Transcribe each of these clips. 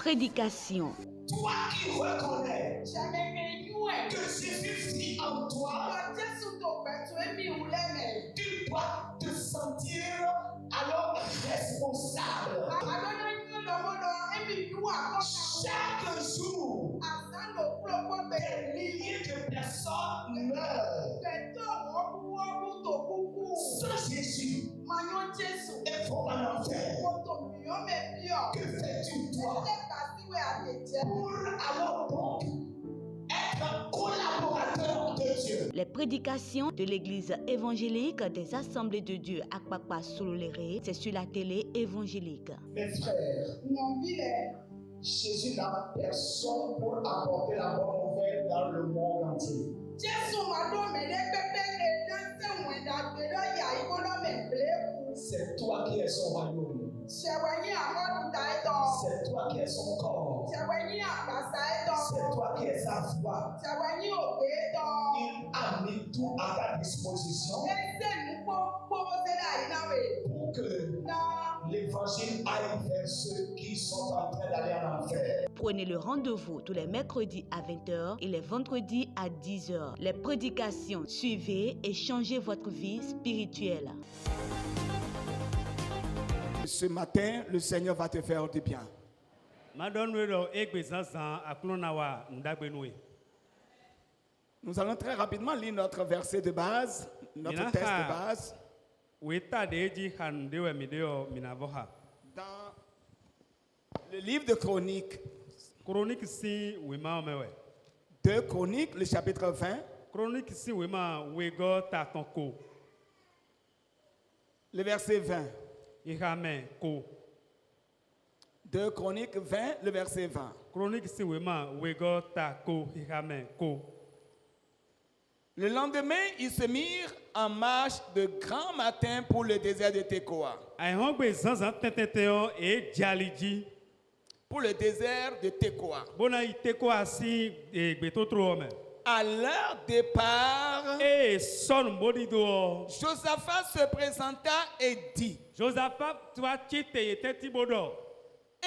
prédication. Toi qui reconnais que Jésus vit en toi, tu dois te sentir alors responsable. Chaque jour, des milliers de personnes meurent. Sans Jésus, elles vont en enfer. Que fais-tu toi pour alors donc être collaborateur de Dieu? Les prédications de l'église évangélique des Assemblées de Dieu à Akpakpa Sololéré, c'est sur la télé évangélique. Mes frères, Jésus n'a personne pour apporter la bonne nouvelle dans le monde entier. C'est toi qui es son royaume. C'est toi qui es son corps. C'est toi qui es sa foi. Il a mis tout à ta disposition pour que l'évangile aille vers ceux qui sont en train d'aller en enfer. Prenez le rendez-vous tous les mercredis à 20h et les vendredis à 10h. Les prédications, suivez et changez votre vie spirituelle. Ce matin, le Seigneur va te faire du bien. Nous allons très rapidement lire notre verset de base, notre texte de base. Dans le livre de Chroniques, 2 Chroniques, le chapitre 20, le verset 20. 2 Chroniques 20, le verset 20. Le lendemain, ils se mirent en marche de grand matin pour le désert de Tekoa. Pour le désert de Tekoa. À leur départ, Josaphat se présenta et dit: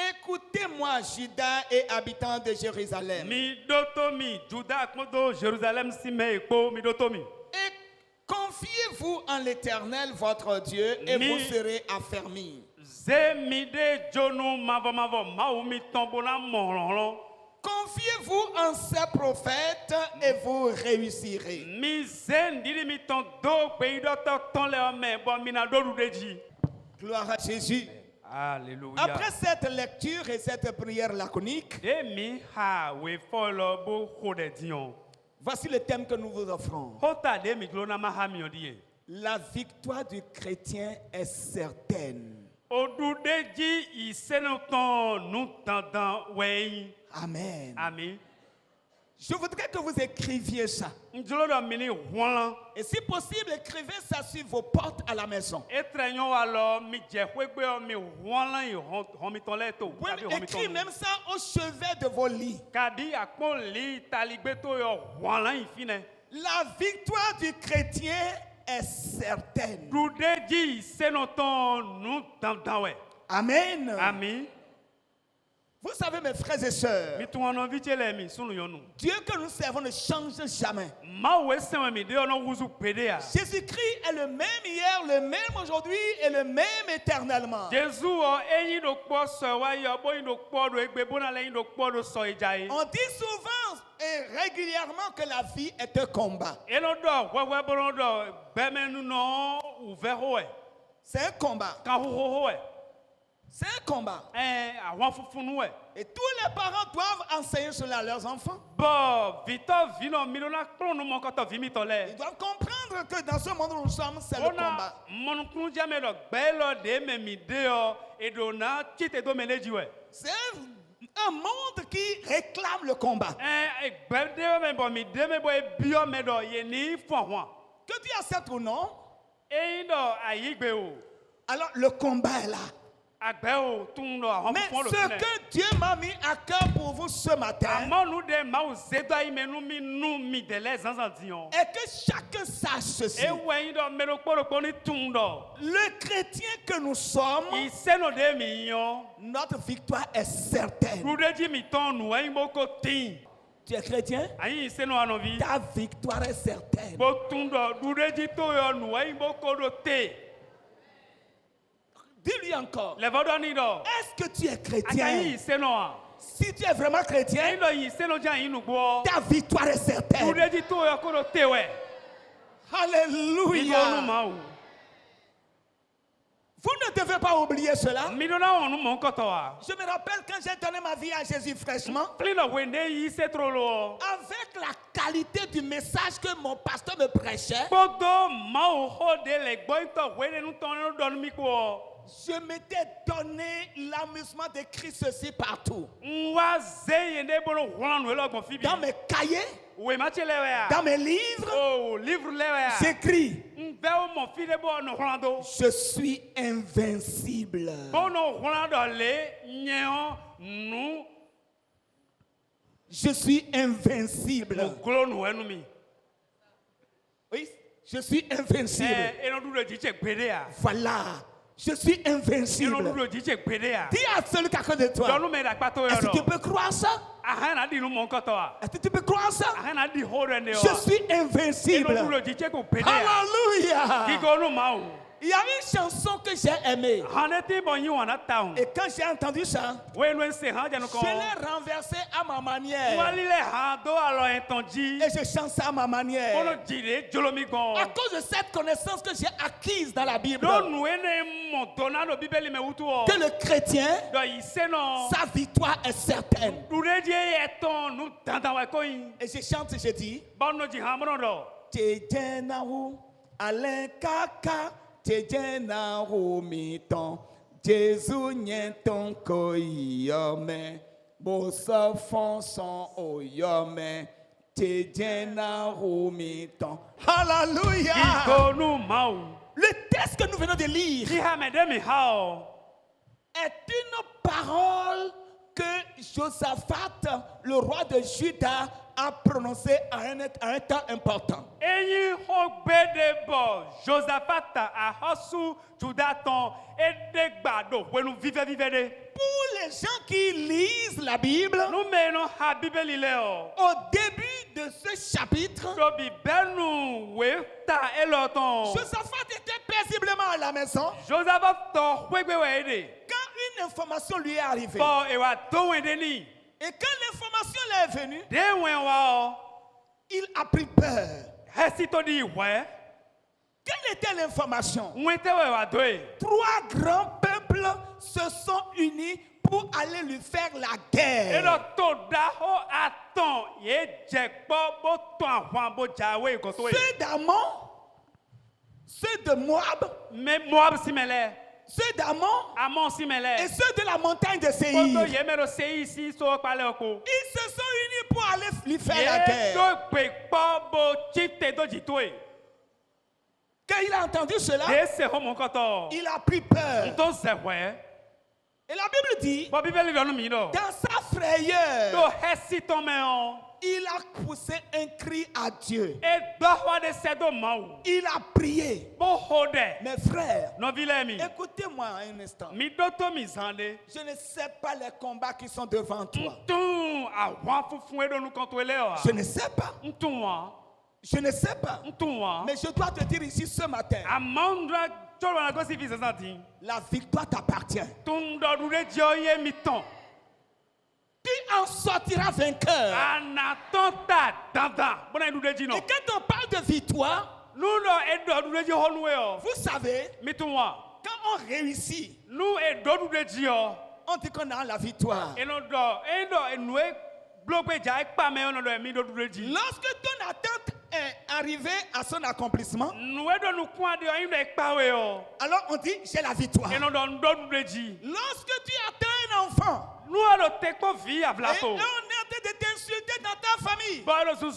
Écoutez-moi, Juda et habitants de Jérusalem. Et confiez-vous en l'Éternel, votre Dieu, et vous serez affermis. Confiez-vous en ses prophètes et vous réussirez. Gloire à Jésus. Alléluia. Après cette lecture et cette prière laconique, voici le thème que nous vous offrons. La victoire du chrétien est certaine. Amen. Amen. Je voudrais que vous écriviez ça. Et si possible, écrivez ça sur vos portes à la maison. Vous pouvez écrire même ça au chevet de vos lits. La victoire du chrétien est certaine. Amen. Amen. Vous savez, mes frères et sœurs, Dieu que nous servons ne change jamais. Jésus-Christ est le même hier, le même aujourd'hui et le même éternellement. On dit souvent et régulièrement que la vie est un combat. C'est un combat. C'est un combat. Et tous les parents doivent enseigner cela à leurs enfants. Ils doivent comprendre que dans ce monde où nous sommes, c'est le combat. C'est un monde qui réclame le combat. Que Dieu accepte ou non, alors le combat est là. Mais ce que Dieu m'a mis à cœur pour vous ce matin est que chacun sache ceci. Le chrétien que nous sommes, notre victoire est certaine. Tu es chrétien? Ta victoire est certaine. Dis-lui encore. Est-ce que tu es chrétien? Si tu es vraiment chrétien, ta victoire est certaine. Alléluia. Vous ne devez pas oublier cela. Je me rappelle quand j'ai donné ma vie à Jésus fraîchement, avec la qualité du message que mon pasteur me prêchait, je m'étais donné l'amusement d'écrire ceci partout. Dans mes cahiers, dans mes livres, j'écris: je suis invincible. Je suis invincible. Oui, je suis invincible. Voilà. Je suis invincible. Dis à celui qui est à côté de toi: est-ce que tu peux croire ça? Est-ce que tu peux croire ça? Je suis invincible. Alléluia. Il y a une chanson que j'ai aimée. Et quand j'ai entendu ça, je l'ai renversée à ma manière. Et je chante ça à ma manière. À cause de cette connaissance que j'ai acquise dans la Bible, que le chrétien, sa victoire est certaine. Et je chante et je dis: Alain Kaka, Tejena Rumiton, Jésus Nyenton Koyome, Bossa Fonson Oyome, Tejena Rumiton. Alléluia! Le texte que nous venons de lire est une parole que Josaphat, le roi de Juda, a prononcé à un temps important. Pour les gens qui lisent la Bible, au début de ce chapitre, Josaphat était paisiblement à la maison quand une information lui est arrivée. Et quand l'information est venue, il a pris peur. Quelle était l'information? 3 grands peuples se sont unis pour aller lui faire la guerre. Ceux d'Ammon, ceux de Moab, ceux d'Ammon et ceux de la montagne de Séir. Ils se sont unis pour aller lui faire la guerre. Quand il a entendu cela, il a pris peur. Et la Bible dit, dans sa frayeur, il a poussé un cri à Dieu. Il a prié. Mes frères, écoutez-moi un instant. Je ne sais pas les combats qui sont devant toi. Je ne sais pas. Je ne sais pas. Mais je dois te dire ici ce matin, la victoire t'appartient. Tu en sortiras vainqueur. Et quand on parle de victoire, vous savez, quand on réussit, on dit qu'on a la victoire. Lorsque ton attente est arrivée à son accomplissement, alors on dit j'ai la victoire. Lorsque tu attends un enfant, et on est en train de t'insulter dans ta famille, les gens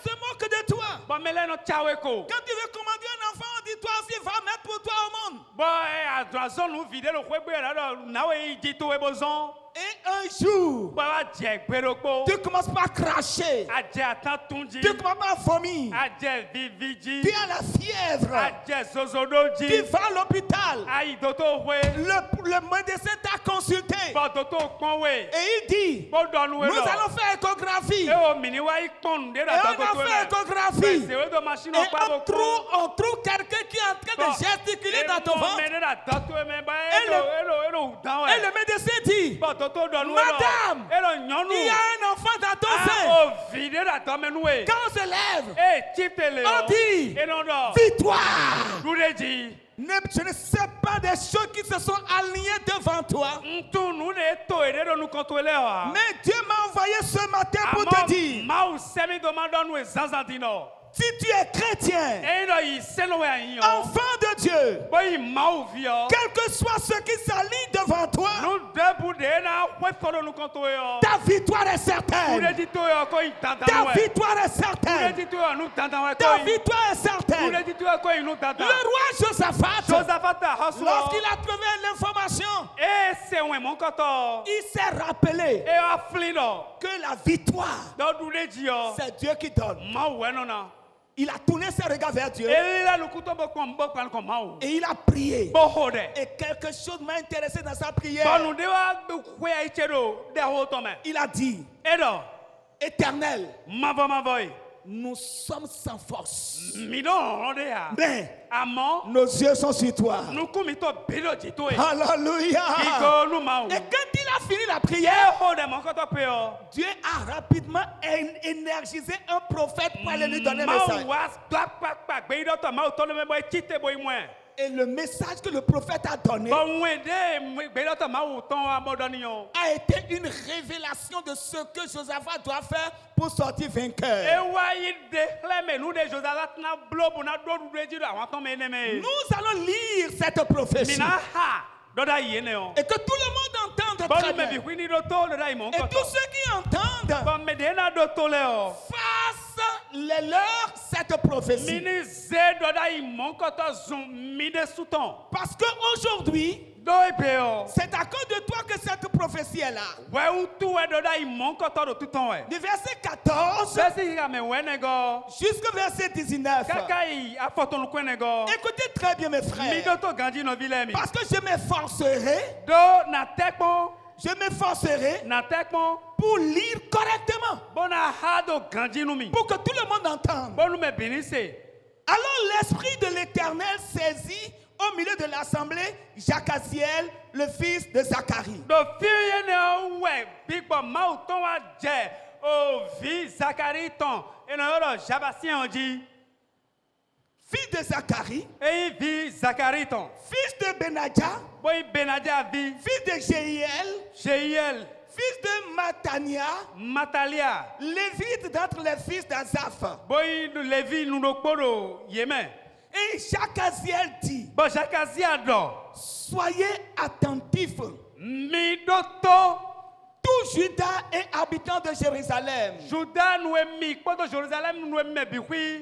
se moquent de toi. Quand tu veux commander un enfant, on dit toi aussi va mettre pour toi au monde. Et un jour, tu commences par cracher. Tu commences par vomir. Tu as la fièvre. Tu vas à l'hôpital. Le médecin t'a consulté. Et il dit, nous allons faire échographie. Et on a fait échographie. Et on trouve quelqu'un qui est en train de gesticuler dans ton ventre. Et le médecin dit, madame, il y a un enfant dans ton sein. Quand on se lève, on dit victoire. Je ne sais pas des choses qui se sont alignées devant toi. Mais Dieu m'a envoyé ce matin pour te dire, si tu es chrétien, enfant de Dieu, quel que soit ce qui s'aligne devant toi, ta victoire est certaine. Ta victoire est certaine. Ta victoire est certaine. Le roi Josaphat, lorsqu'il a trouvé l'information, il s'est rappelé que la victoire, c'est Dieu qui donne. Il a tourné ses regards vers Dieu. Et il a prié. Et quelque chose m'a intéressé dans sa prière. Il a dit, Éternel, nous sommes sans force. Mais nos yeux sont sur toi. Alléluia. Et quand il a fini la prière, Dieu a rapidement énergisé un prophète pour aller lui donner un message. Et le message que le prophète a donné a été une révélation de ce que Josaphat doit faire pour sortir vainqueur. Nous allons lire cette prophétie. Et que tout le monde entende très bien. Et tous ceux qui entendent fassent les leurs cette prophétie. Parce qu'aujourd'hui, c'est à cause de toi que cette prophétie est là. Du verset 14 jusqu'au verset 19. Écoutez très bien mes frères. Parce que je m'efforcerai pour lire correctement. Pour que tout le monde entende. Alors l'esprit de l'Éternel saisit au milieu de l'assemblée Jacaziel, le fils de Zacharie. Fils de Zacharie, fils de Benadja, fils de Jéhiel, fils de Matania, lévite d'entre les fils d'Azaph. Et Jacaziel dit, soyez attentifs, tout Juda et habitants de Jérusalem,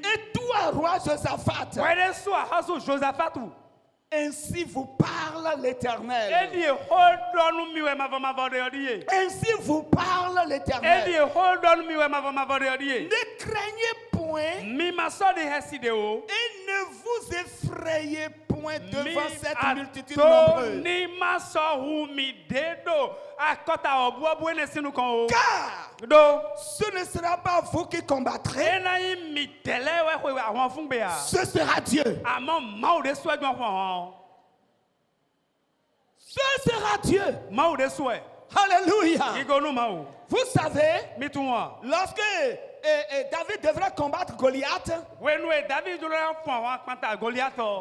et toi, roi Josaphat, ainsi vous parle l'Éternel. Ainsi vous parle l'Éternel. Ne craignez point et ne vous effrayez point devant cette multitude nombreuse. Car ce ne sera pas vous qui combattrez, ce sera Dieu. Ce sera Dieu. Alléluia. Vous savez, lorsque David devrait combattre Goliath,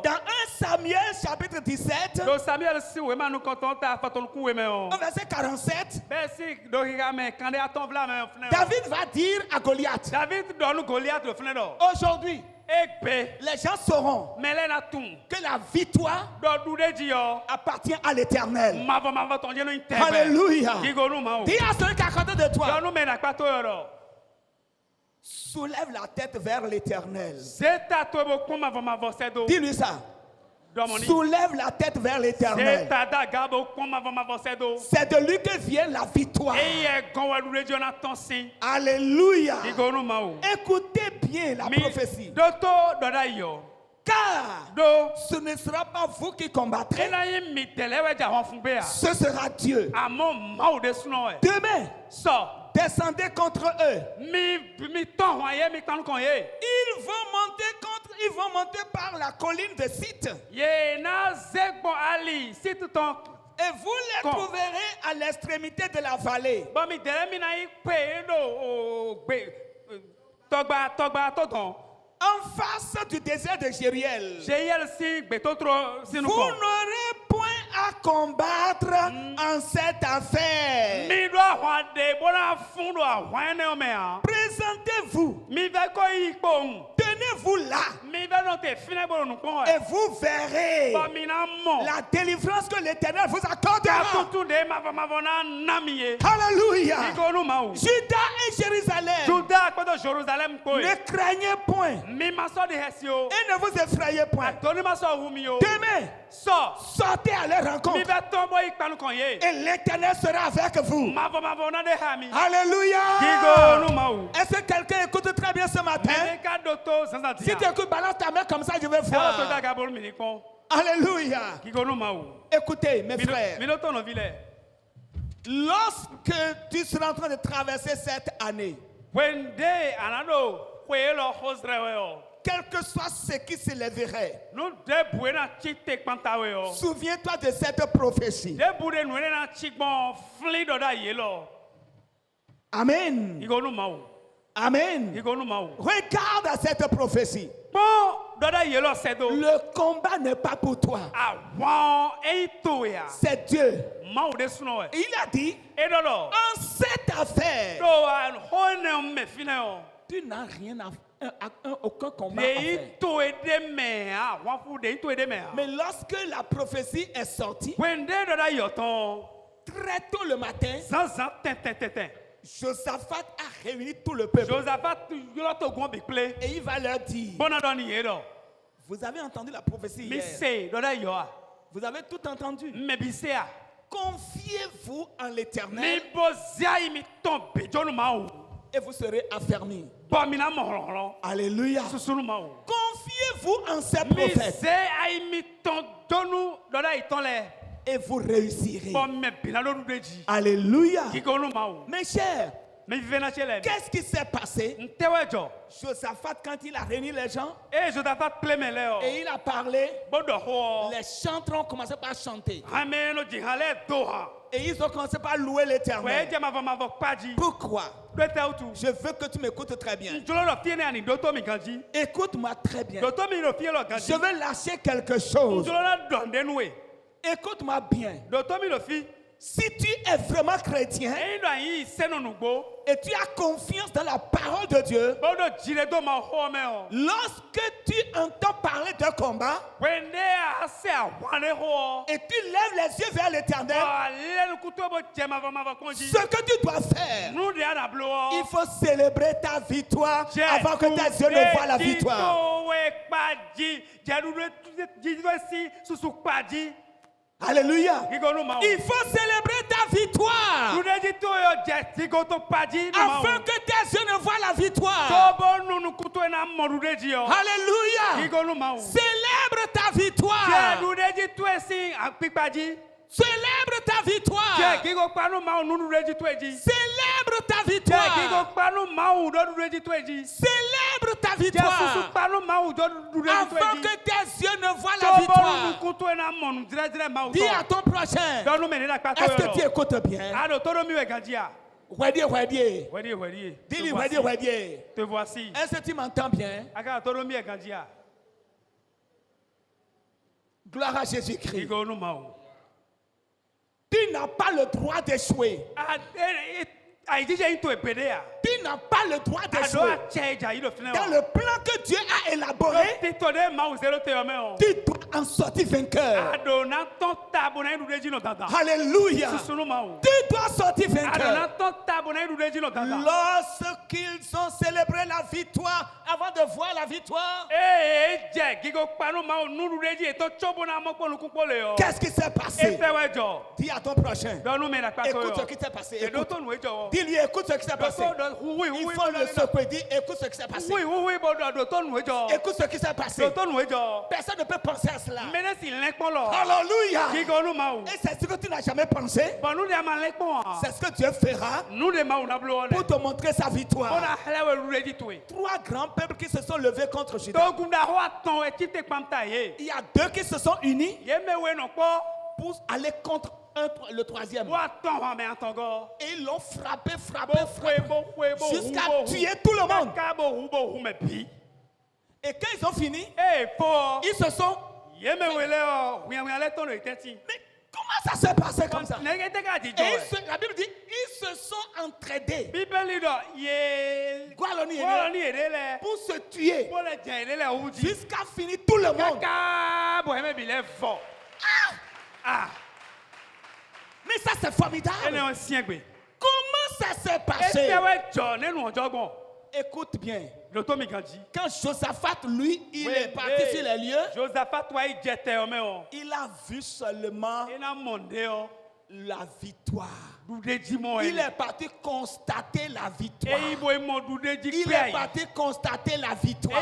dans 1 Samuel chapitre 17, au verset 47, David va dire à Goliath, aujourd'hui, les gens sauront que la victoire appartient à l'Éternel. Alléluia. Dis à celui qui est à côté de toi, soulève la tête vers l'Éternel. Dis-lui ça. soulève la tête vers l'Éternel. C'est de lui que vient la victoire. Alléluia. Écoutez bien la prophétie. Car ce ne sera pas vous qui combattrez, ce sera Dieu. Demain, descendez contre eux. Ils vont monter par la colline de Site. Et vous les trouverez à l'extrémité de la vallée. En face du désert de Jériel. Vous n'aurez point à combattre en cette affaire. Présentez-vous. Tenez-vous là. Et vous verrez la délivrance que l'Éternel vous accordera. Alléluia. Juda et Jérusalem. Ne craignez point. Et ne vous effrayez point. Demain, sortez à leur rencontre. Et l'Éternel sera avec vous. Alléluia. Est-ce que quelqu'un écoute très bien ce matin? Si tu écoutes, balance ta main comme ça, je vais voir. Alléluia. Écoutez, mes frères. Lorsque tu seras en train de traverser cette année, quel que soit ce qui se lèverait, souviens-toi de cette prophétie. Amen. Amen. Regarde à cette prophétie. Le combat n'est pas pour toi. C'est Dieu. Il a dit, en cette affaire, tu n'as rien à faire. Aucun combat à faire. Mais lorsque la prophétie est sortie, très tôt le matin, Josaphat a réuni tout le peuple. Et il va leur dire, vous avez entendu la prophétie hier. Vous avez tout entendu. Confiez-vous en l'Éternel et vous serez affermis. Alléluia. Confiez-vous en ces prophètes et vous réussirez. Alléluia. Mes chers, qu'est-ce qui s'est passé? Josaphat, quand il a réuni les gens et il a parlé, les chanteurs ont commencé par chanter. Et ils ont commencé par louer l'Éternel. Pourquoi? Je veux que tu m'écoutes très bien. Écoute-moi très bien. Je vais lâcher quelque chose. Écoute-moi bien. Si tu es vraiment chrétien et tu as confiance dans la parole de Dieu, lorsque tu entends parler de combat et tu lèves les yeux vers l'Éternel, ce que tu dois faire, il faut célébrer ta victoire avant que tes yeux ne voient la victoire. Alléluia. Il faut célébrer ta victoire afin que tes yeux ne voient la victoire. Alléluia. Célèbre ta victoire. Célèbre ta victoire. Célèbre ta victoire. Célèbre ta victoire. Afin que tes yeux ne voient la victoire. Dis à ton prochain. Est-ce que tu écoutes bien? Dis-lui, te voici. Est-ce que tu m'entends bien? Gloire à Jésus-Christ. Tu n'as pas le droit d'échouer. Tu n'as pas le droit de jouer. Dans le plan que Dieu a élaboré, tu dois en sortir vainqueur. Alléluia. Tu dois sortir vainqueur. Lorsqu'ils ont célébré la victoire, avant de voir la victoire, qu'est-ce qui s'est passé? Dis à ton prochain. Écoute ce qui s'est passé. Écoute. Dis-lui, écoute ce qui s'est passé. Il faut le secouer. Dis, écoute ce qui s'est passé. Écoute ce qui s'est passé. Personne ne peut penser à cela. Alléluia. Et c'est ce que tu n'as jamais pensé. C'est ce que Dieu fera pour te montrer sa victoire. 3 grands peuples qui se sont levés contre Juda. Il y a 2 qui se sont unis pour aller contre le 3e. Et ils l'ont frappé jusqu'à tuer tout le monde. Et quand ils ont fini, ils se sont... Mais comment ça s'est passé comme ça? Et la Bible dit, ils se sont entraidés pour se tuer jusqu'à finir tout le monde. Mais ça c'est formidable. Comment ça s'est passé? Écoute bien. Quand Josaphat, lui, il est parti sur les lieux, il a vu seulement la victoire. Il est parti constater la victoire. Il est parti constater la victoire.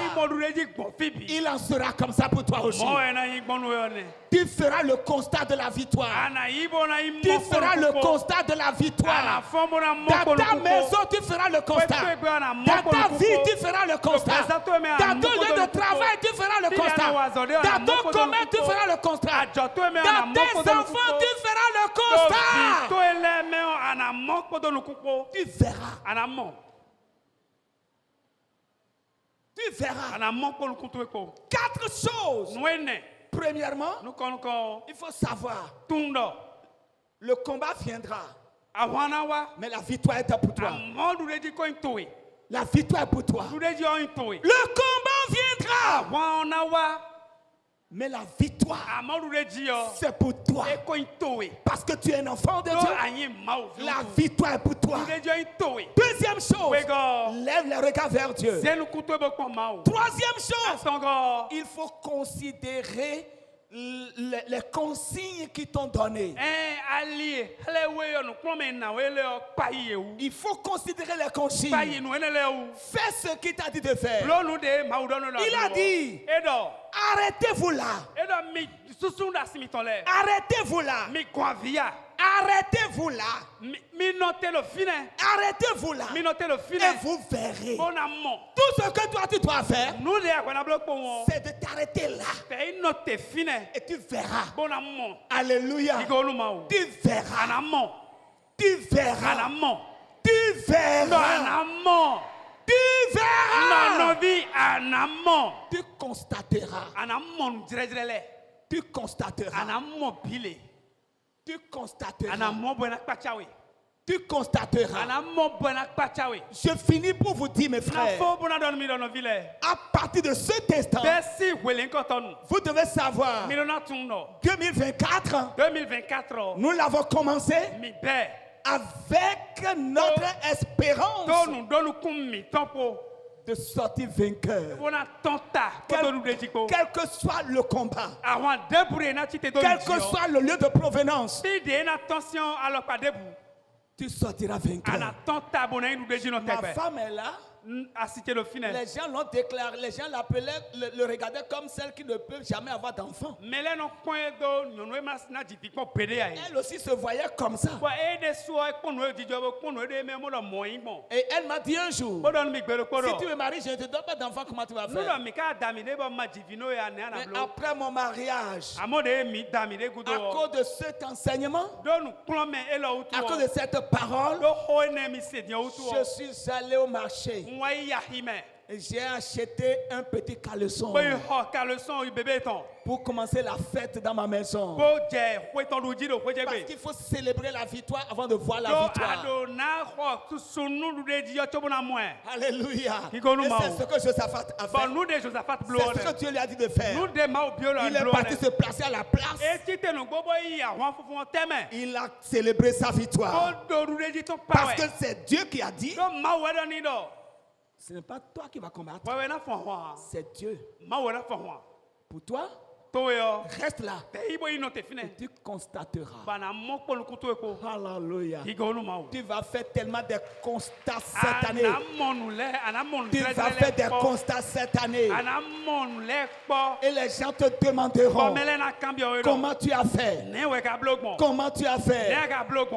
Il en sera comme ça pour toi aussi. Tu feras le constat de la victoire. Tu feras le constat de la victoire. Dans ta maison, tu feras le constat. Dans ta vie, tu feras le constat. Dans ton lieu de travail, tu feras le constat. Dans ton commerce, tu feras le constat. Dans tes enfants, tu feras le constat. Tu verras. Tu verras. 4 choses. Premièrement, il faut savoir. Le combat viendra. Mais la victoire est pour toi. La victoire est pour toi. Le combat viendra. Mais la victoire, c'est pour toi. Parce que tu es un enfant de Dieu. La victoire est pour toi. Deuxième chose, lève les regards vers Dieu. Troisième chose, il faut considérer les consignes qu'ils t'ont données. Il faut considérer les consignes. Fais ce qu'il t'a dit de faire. Il a dit, arrêtez-vous là. Arrêtez-vous là. Arrêtez-vous là. Arrêtez-vous là. Et vous verrez. Tout ce que toi tu dois faire, c'est de t'arrêter là. Et tu verras. Alléluia. Tu verras. Tu verras. Tu verras. Tu verras. Tu constateras. Tu constateras. Tu constateras. Tu constateras. Je finis pour vous dire, mes frères, à partir de cet instant, vous devez savoir, 2024, nous l'avons commencé avec notre espérance de sortir vainqueur. Quel que soit le combat, quel que soit le lieu de provenance, tu sortiras vainqueur. Ma femme est là. Les gens l'ont déclaré, les gens l'appelaient, le regardaient comme celle qui ne peut jamais avoir d'enfant. Elle aussi se voyait comme ça. Et elle m'a dit un jour, si tu me maries, je ne te donne pas d'enfant, comment tu vas faire? Mais après mon mariage, à cause de cet enseignement, à cause de cette parole, je suis allé au marché. J'ai acheté un petit caleçon pour commencer la fête dans ma maison. Parce qu'il faut célébrer la victoire avant de voir la victoire. Alléluia. Et c'est ce que Josaphat a fait. C'est ce que Dieu lui a dit de faire. Il est parti se placer à la place. Il a célébré sa victoire. Parce que c'est Dieu qui a dit. Ce n'est pas toi qui vas combattre. C'est Dieu. Pour toi, reste là. Et tu constateras. Alléluia. Tu vas faire tellement de constats cette année. Tu vas faire des constats cette année. Et les gens te demanderont comment tu as fait. Comment tu as fait.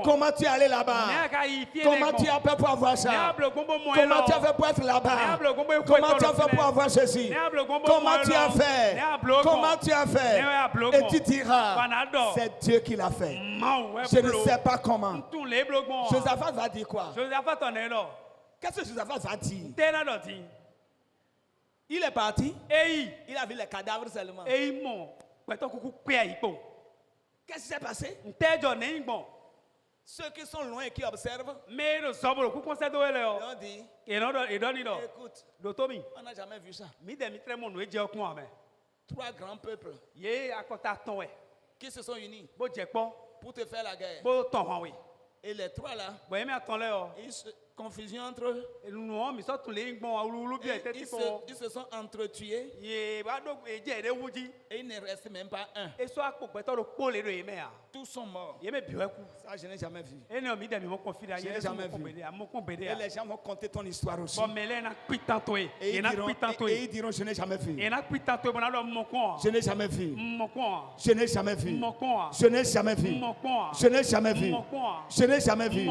Comment tu es allé là-bas. Comment tu as fait pour avoir ça. Comment tu as fait pour être là-bas. Comment tu as fait pour avoir ceci. Comment tu as fait. Comment tu as fait. Et tu diras, c'est Dieu qui l'a fait. Je ne sais pas comment. Josaphat va dire quoi? Qu'est-ce que Josaphat va dire? Il est parti. Il a vu les cadavres seulement. Qu'est-ce qui s'est passé? Ceux qui sont loin et qui observent, ils ont dit, écoute, on n'a jamais vu ça. 3 grands peuples qui se sont unis pour te faire la guerre. Et les 3 là, ils se confusion entre eux. Ils se sont entretués. Et il ne reste même pas un. Tous sont morts. Ça, je n'ai jamais vu. Je n'ai jamais vu. Et les gens vont compter ton histoire aussi. Et ils diront, je n'ai jamais vu. Je n'ai jamais vu. Je n'ai jamais vu. Je n'ai jamais vu. Je n'ai jamais vu. Je n'ai jamais vu.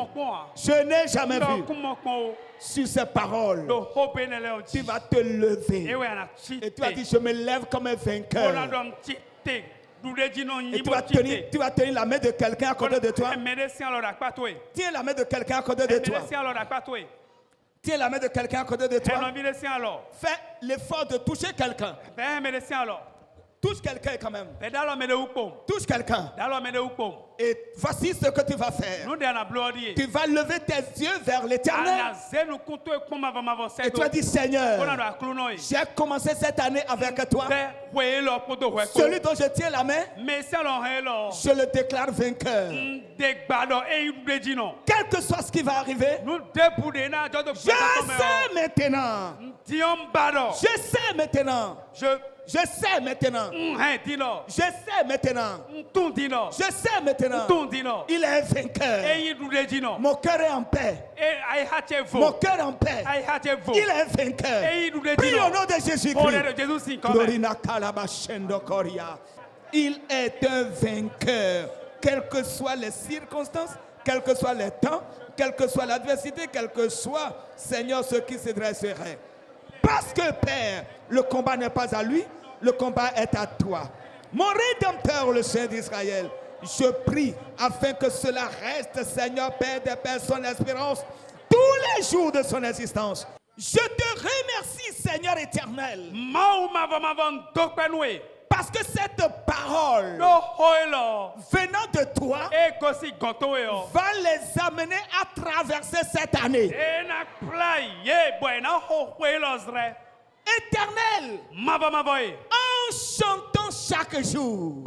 Je n'ai jamais vu. Sur ces paroles, tu vas te lever. Et tu vas dire, je me lève comme un vainqueur. Et tu vas tenir la main de quelqu'un à côté de toi. Tiens la main de quelqu'un à côté de toi. Tiens la main de quelqu'un à côté de toi. Fais l'effort de toucher quelqu'un. Touche quelqu'un quand même. Touche quelqu'un. Et voici ce que tu vas faire. Tu vas lever tes yeux vers l'Éternel. Et tu vas dire, Seigneur, j'ai commencé cette année avec toi. Celui dont je tiens la main, je le déclare vainqueur. Quel que soit ce qui va arriver, je sais maintenant. Je sais maintenant. Je sais maintenant. Je sais maintenant. Je sais maintenant. Il est vainqueur. Mon cœur est en paix. Mon cœur est en paix. Il est vainqueur. Prie au nom de Jésus-Christ. Il est un vainqueur. Quelles que soient les circonstances, quels que soient les temps, quelle que soit l'adversité, quel que soit, Seigneur, ce qui se dresserait. Parce que, Père, le combat n'est pas à lui, le combat est à toi. Mon Rédempteur, le Saint d'Israël, je prie afin que cela reste, Seigneur, Père des personnes d'espérance, tous les jours de son existence. Je te remercie, Seigneur éternel, parce que cette parole venant de toi va les amener à traverser cette année. Éternel, en chantant chaque jour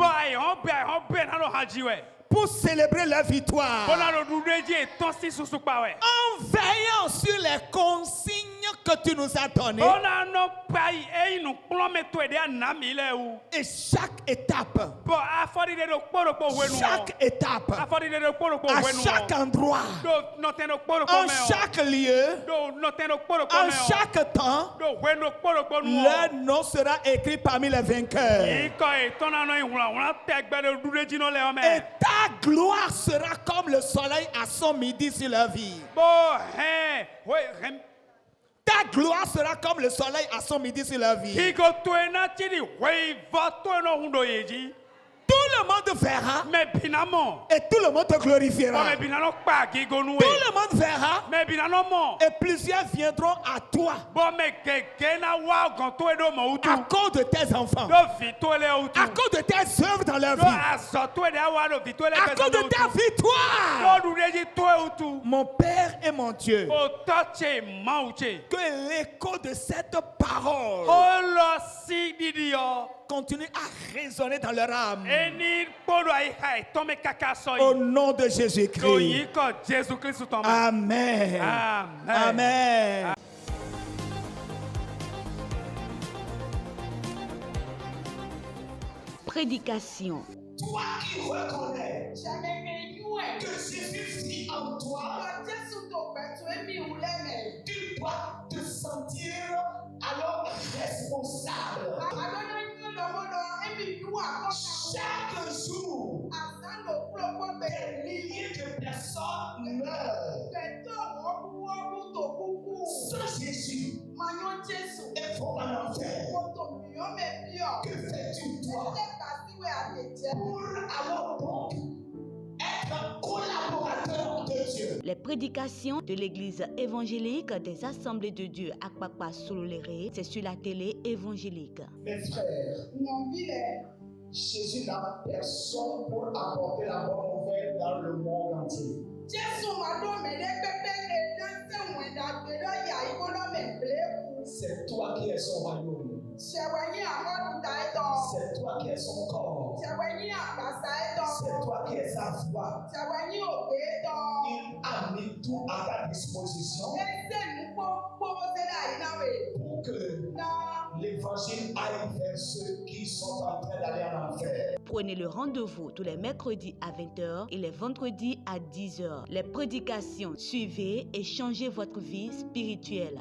pour célébrer la victoire, en veillant sur les consignes que tu nous as données, et chaque étape, à chaque endroit, en chaque lieu, en chaque temps, leur nom sera écrit parmi les vainqueurs. Et ta gloire sera comme le soleil à son midi sur leur vie. Ta gloire sera comme le soleil à son midi sur leur vie. Tout le monde te verra et tout le monde te glorifiera. Tout le monde verra et plusieurs viendront à toi à cause de tes enfants, à cause de tes œuvres dans leur vie, à cause de ta victoire. Mon Père et mon Dieu, que l'écho de cette parole continue à résonner dans leur âme. Au nom de Jésus-Christ. Amen. Amen. Prédication. Toi qui reconnais que Jésus vit en toi, tu dois te sentir alors responsable. Chaque jour, des milliers de personnes meurent. Sans Jésus, il faut en enfer. Que fais-tu toi pour alors donc être collaborateur de Dieu? Les prédications de l'église évangélique des Assemblées de Dieu à Akpakpa Sololéré, c'est sur la télé évangélique. Mes frères, Jésus n'a personne pour apporter la bonne nouvelle dans le monde entier. C'est toi qui es son royaume. C'est toi qui es son corps. C'est toi qui es sa voix. Il a mis tout à ta disposition pour que l'évangile aille vers ceux qui sont en train d'aller en enfer. Prenez le rendez-vous tous les mercredis à 20h et les vendredis à 10h. Les prédications, suivez et changez votre vie spirituelle.